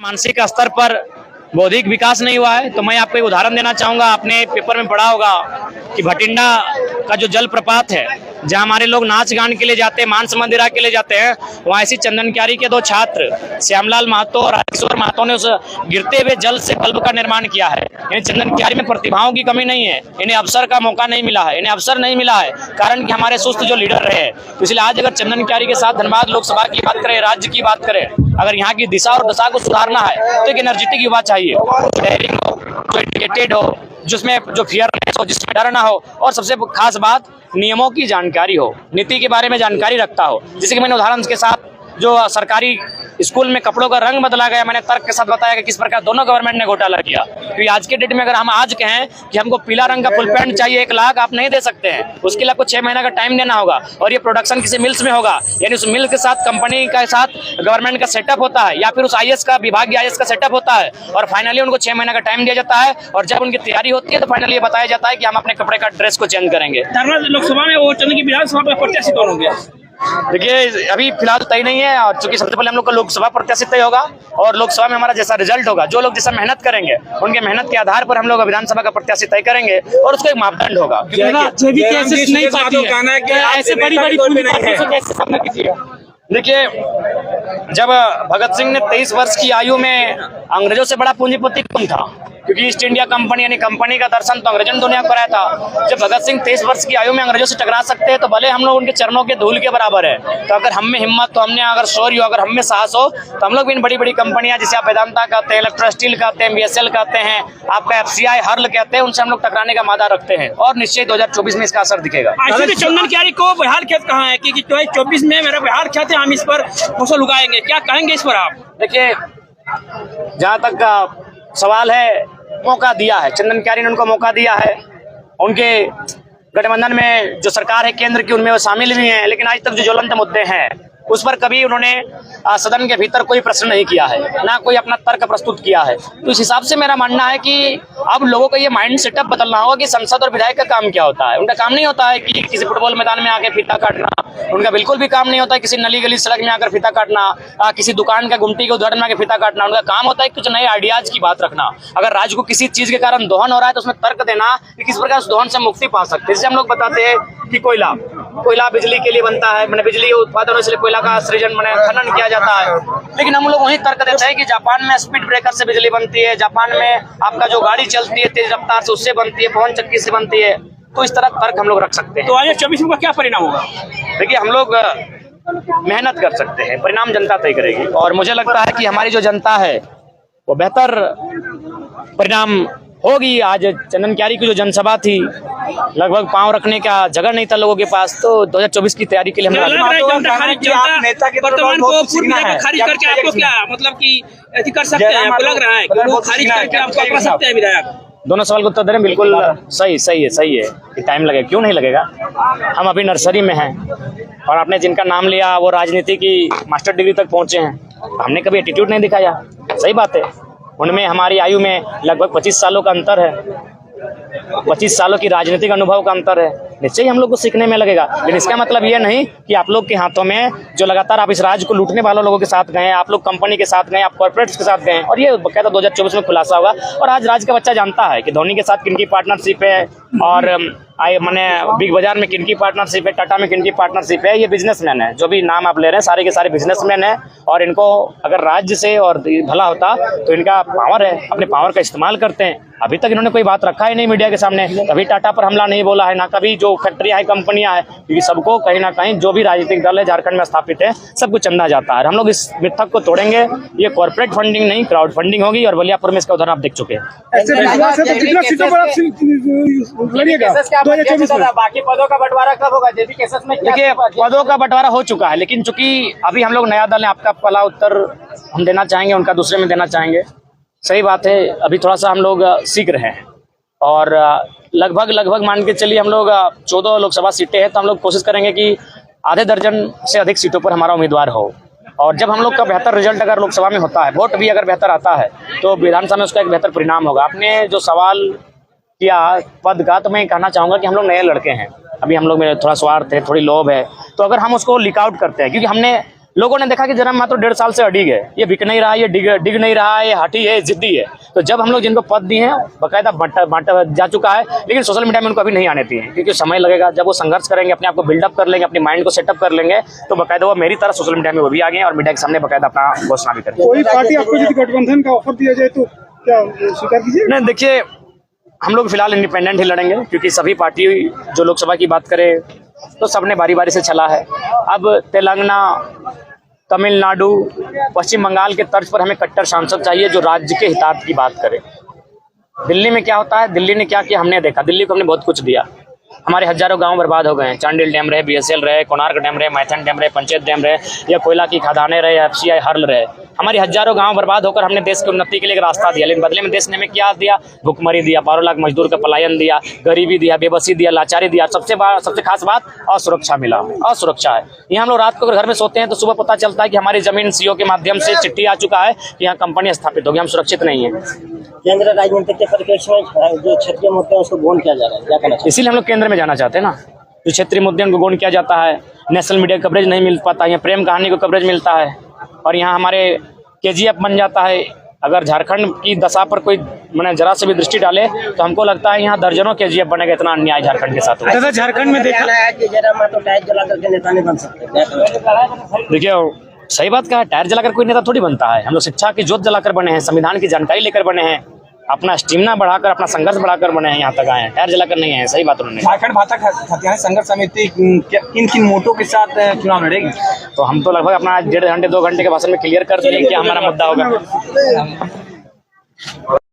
मानसिक स्तर पर बौद्धिक विकास नहीं हुआ है। तो मैं आपको एक उदाहरण देना चाहूंगा। आपने पेपर में पढ़ा होगा कि भटिंडा का जो जलप्रपात है, जहां हमारे लोग नाच गान के लिए जाते हैं, मांस मंदिरा के लिए जाते हैं, वहां ऐसी चंदन क्यारी के दो छात्र श्यामलाल महतो और राजेश्वर महतो ने उस गिरते हुए जल से बल्ब का निर्माण किया है। यानी चंदन क्यारी में प्रतिभाओं की कमी नहीं है, इन्हें अवसर का मौका नहीं मिला है, इन्हें अवसर नहीं मिला है, कारण कि हमारे सुस्त जो लीडर रहे। तो इसलिए आज अगर चंदन क्यारी के साथ धनबाद लोकसभा की बात करें, राज्य की बात करें, अगर यहाँ की दिशा और दशा को सुधारना है तो एक एनर्जेटिक युवा चाहिए, डेयरिंग हो, जो एजुकेटेड हो, जिसमें जो फियरनेस हो, जिसमें डर ना हो, और सबसे खास बात नियमों की जानकारी हो, नीति के बारे में जानकारी रखता हो। जैसे कि मैंने उदाहरण के साथ जो सरकारी स्कूल में कपड़ों का रंग बदला गया, मैंने तर्क के साथ बताया कि किस प्रकार दोनों गवर्नमेंट ने घोटाला किया। क्योंकि आज के डेट में अगर हम आज कहें कि हमको पीला रंग का फुल पैंट चाहिए 1 लाख, आप नहीं दे सकते हैं, उसके लिए आपको 6 महीना का टाइम देना होगा, और ये प्रोडक्शन किसी मिल्स में होगा, यानी उस मिल के साथ कंपनी के साथ गवर्नमेंट का सेटअप होता है, या फिर उस IAS का विभागीय IAS का सेटअप होता है, और फाइनली उनको 6 महीना का टाइम दिया जाता है, और जब उनकी तैयारी होती है तो फाइनली ये बताया जाता है कि हम अपने कपड़े का ड्रेस को चेंज करेंगे। धनबाद लोकसभा में वो चंदन की विधानसभा में प्रत्याशी कौन हो गया? देखिए अभी फिलहाल तय नहीं है, और चूंकि सबसे पहले हम लोग का लोकसभा प्रत्याशी तय होगा, और लोकसभा में हमारा जैसा रिजल्ट होगा, जो लोग जैसा मेहनत करेंगे उनके मेहनत के आधार पर हम लोग विधानसभा का प्रत्याशी तय करेंगे, और उसका एक मापदंड होगा। देखिए जब भगत सिंह ने 23 वर्ष की आयु में अंग्रेजों से बड़ा पूंजीपति कौन था, क्योंकि ईस्ट इंडिया कंपनी यानी कंपनी का दर्शन तो अंग्रेजों ने दुनिया को कराया था। जब भगत सिंह 23 वर्ष की आयु में अंग्रेजों से टकरा सकते हैं तो भले हम लोग उनके चरणों के धूल के बराबर है। तो अगर हम में हिम्मत, तो हमने अगर शौर्य, अगर हम में साहस हो, तो हम लोग भी इन बड़ी बड़ी कंपनियां जैसे आप वेदांता कहते हैं, इलेक्ट्रो स्टील कहते हैं, BSL कहते हैं, आपका FCI हर्ल कहते हैं, उनसे हम लोग टकराने का मादा रखते हैं, और निश्चय 2024 में इसका असर दिखेगा। चंदन क्यारी को बिहार खेत कहाँ है कि 2024 में मेरा बिहार खेत है, हम इस पर फसल उगाएंगे, क्या कहेंगे इस पर आप? देखिए जहाँ तक सवाल है, मौका दिया है चंदन क्यारी ने, उनको मौका दिया है। उनके गठबंधन में जो सरकार है केंद्र की, उनमें वो शामिल भी हैं, लेकिन आज तक जो ज्वलंत मुद्दे हैं उस पर कभी उन्होंने सदन के भीतर कोई प्रश्न नहीं किया है, ना कोई अपना तर्क प्रस्तुत किया है। तो इस हिसाब से मेरा मानना है कि अब लोगों का ये माइंड सेटअप बदलना होगा कि संसद और विधायक का काम क्या होता है। उनका काम नहीं होता है कि किसी फुटबॉल मैदान में आकर फीता काटना, उनका बिल्कुल भी काम नहीं होता है किसी नली गली सड़क में आकर फीता काटना, किसी दुकान का गुमटी के उद्घाटन में आकर फीता काटना। उनका काम होता है कुछ नए आइडियाज की बात रखना। अगर राज्य को किसी चीज के कारण दोहन हो रहा है तो उसमें तर्क देना कि किस प्रकार उस दोहन से मुक्ति पा सकते हैं। जैसे हम लोग बताते हैं कि कोयला बिजली के लिए बनता है, मैंने बिजली उत्पादन इसलिए कोयला का सृजन मैंने खनन किया जाता है, लेकिन हम लोग वही तर्क देते हैं कि जापान में स्पीड ब्रेकर से बिजली बनती है, जापान में आपका जो गाड़ी चलती है तेज रफ्तार से उससे बनती है, पवन चक्की से बनती है। तो इस तरह तर्क हम लोग रख सकते हैं। तो 2024 में क्या परिणाम होगा? देखिए हम लोग मेहनत कर सकते हैं, परिणाम जनता तय करेगी, और मुझे लगता है कि हमारी जो जनता है वो बेहतर परिणाम होगी। आज चंदन क्यारी की जो जनसभा थी, लगभग पांव रखने का जगह नहीं था लोगों के पास, तो 2024 की तैयारी के लिए हम दोनों सवाल को उत्तर दे रहे हैं। बिल्कुल सही है कि टाइम लगेगा, क्यों नहीं लगेगा। हम अभी नर्सरी में हैं, और आपने जिनका नाम लिया वो राजनीति की मास्टर डिग्री तक पहुंचे हैं, हमने कभी एटीट्यूड नहीं दिखाया। सही बात है, उनमें हमारी आयु में लगभग 25 सालों का अंतर है, 25 सालों की राजनीतिक अनुभव का अंतर है। निश्चय ही हम लोग को सीखने में लगेगा, लेकिन इसका मतलब ये नहीं कि आप लोग के हाथों में जो लगातार आप इस राज्य को लूटने वालों लोगों के साथ गए, आप लोग कंपनी के साथ गए, आप कॉर्पोरेट्स के साथ गए, और ये बकायदा 2024 में खुलासा होगा। और आज राज्य का बच्चा जानता है कि धोनी के साथ किनकी पार्टनरशिप है, और मैंने बिग बाजार में किनकी पार्टनरशिप है, टाटा में किनकी पार्टनरशिप है। ये बिजनेसमैन है, जो भी नाम आप ले रहे हैं सारे के सारे बिजनेसमैन हैं, और इनको अगर राज्य से और भला होता तो इनका पावर है, अपने पावर का इस्तेमाल करते हैं। अभी तक इन्होंने कोई बात रखा ही नहीं मीडिया के सामने, कभी टाटा पर हमला नहीं बोला है, ना कभी जो फैक्ट्रियां हैं, कंपनियां हैं, क्योंकि सबको कहीं ना कहीं जो भी राजनीतिक दल है झारखंड में स्थापित है सबको चंदा जाता है। हम लोग इस मिथक को तोड़ेंगे। ये कॉर्पोरेट फंडिंग नहीं, क्राउड फंडिंग होगी, और बलियापुर में इसका उदाहरण आप देख चुके हैं। बाकी पदों का बंटवारा कब होगा? देखिए पदों का बंटवारा हो चुका है, लेकिन चूंकि अभी हम लोग नया दल है, आपका पहला उत्तर हम देना चाहेंगे, उनका दूसरे में देना चाहेंगे। सही बात है, अभी थोड़ा सा हम लोग सीख रहे हैं, और लगभग मान के चलिए हम लोग 14 लोकसभा सीटें हैं, तो हम लोग कोशिश करेंगे कि आधे दर्जन से अधिक सीटों पर हमारा उम्मीदवार हो। और जब हम लोग का बेहतर रिजल्ट अगर लोकसभा में होता है, वोट भी अगर बेहतर आता है, तो विधानसभा में उसका एक बेहतर परिणाम होगा। आपने जो सवाल किया पद का, तो मैं कहना चाहूँगा कि हम लोग नए लड़के हैं, अभी हम लोग में थोड़ा स्वार्थ है, थोड़ी लोभ है, तो अगर हम उसको लीक आउट करते हैं, क्योंकि हमने लोगों ने देखा कि जन्म मात्र 1.5 साल से अड़िग है, ये बिक नहीं रहा है, ये डिग नहीं रहा है, ये हठी है, जिद्दी है। तो जब हम लोग जिनको पद दिए हैं बाकायदा बांटा जा चुका है, लेकिन सोशल मीडिया में उनको अभी नहीं आने दिए हैं, क्योंकि समय लगेगा। जब वो संघर्ष करेंगे, अपने आप को बिल्डअप कर लेंगे, अपनी माइंड को सेटअप कर लेंगे, तो बाकायदा वो मेरी तरह सोशल मीडिया में वो भी आ गए और मीडिया के सामने बाकायदा अपना घोषणा भी करेंगे। कोई पार्टी आपको यदि गठबंधन का ऑफर दिया जाए तो क्या स्वीकार कीजिए? नहीं, देखिए हम लोग फिलहाल इंडिपेंडेंट ही लड़ेंगे, क्योंकि सभी पार्टी जो लोकसभा की बात करें तो सबने बारी बारी से चला है। अब तेलंगाना, तमिलनाडु, पश्चिम बंगाल के तर्ज पर हमें कट्टर सांसद चाहिए जो राज्य के हितार्थ की बात करे। दिल्ली में क्या होता है, दिल्ली ने क्या किया हमने देखा। दिल्ली को हमने बहुत कुछ दिया, हमारे हजारों गांव बर्बाद हो गए हैं। चांडिल डैम रहे, BSL रहे, कोणार्क डैम रहे, मैथन डैम रहे, पंचायत डैम रहे, या कोयला की खदानें रहे, FCI हर्ल रहे, हमारी हजारों गांव बर्बाद होकर हमने देश की उन्नति के लिए एक रास्ता दिया। लेकिन बदले में देश ने हमें क्या दिया? भुखमरी दिया, 12 लाख मजदूर का पलायन दिया, गरीबी दिया, बेबसी दिया, लाचारी दिया। सबसे खास बात असुरक्षा मिला, असुरक्षा है। यहाँ हम लोग रात को अगर घर में सोते हैं तो सुबह पता चलता है कि हमारी जमीन CO के माध्यम से चिट्ठी आ चुका है कि यहाँ कंपनी स्थापित होगी, हम सुरक्षित नहीं है। केंद्र राजनीति के परिप्रेक्ष्य में जो क्षेत्रीय मुद्दे हैं उसको गौण किया जा रहा है, क्या कहना चाहिए? इसीलिए हम लोग केंद्र में जाना चाहते हैं ना। जो क्षेत्रीय मुद्दे उनको गौण किया जाता है, नेशनल मीडिया कवरेज नहीं मिल पाता, यहाँ प्रेम कहानी को कवरेज मिलता है, और यहाँ हमारे KGF बन जाता है। अगर झारखंड की दशा पर कोई मैंने जरा से भी दृष्टि डाले तो हमको लगता है यहाँ दर्जनों KGF बनेगा। इतना अन्याय झारखंड के साथ हुआ। दादा झारखंड में देखा है कि जरा मा तो टायर जला करके नेता नहीं बन सकते, क्या कहना चाहिए? देखिए सही बात कहा है, टायर जलाकर कोई नेता थोड़ी बनता है। हम लोग शिक्षा की ज्योत जलाकर बने हैं, संविधान की जानकारी लेकर बने हैं, अपना स्टेमिना बढ़ाकर, अपना संघर्ष बढ़ाकर बने हैं, यहाँ तक आए हैं। टायर जलाकर नहीं है, सही बात उन्होंने। झारखंड भाजपा खतियानी संघर्ष समिति किन किन मोटों के साथ चुनाव लड़ेगी? तो हम तो लगभग अपना 1.5 घंटे 2 घंटे के भाषण में क्लियर कर दिए कि हमारा मुद्दा होगा।